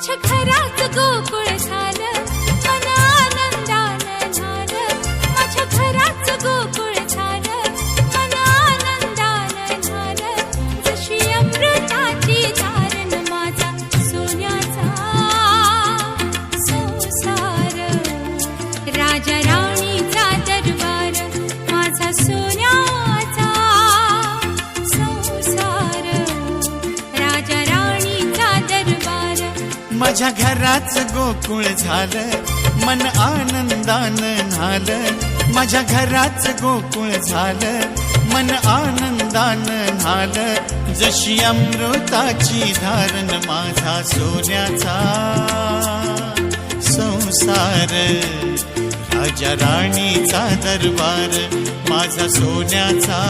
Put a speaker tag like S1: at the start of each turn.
S1: माझ्या घरात गोकुळ झालं, मन आनंदानं झालं. माझ्या घरात गोकुळ झालं, मन आनंदानं झालं. जशी अमृताची धारण माझा सोन्याचा संसार. राजा राणीचा दरबार माझा सोन्याचा संसार. राजा राणीचा दरबार.
S2: माझ्या घराच गोकुळ झालं, मन आनंदानं न्हालं. माझ्या घराच गोकुळ झालं, मन आनंदानं न्हालं. जशी अमृताची धारण माझा सोन्याचा संसार. राजा राणीचा दरबार माझा सोन्याचा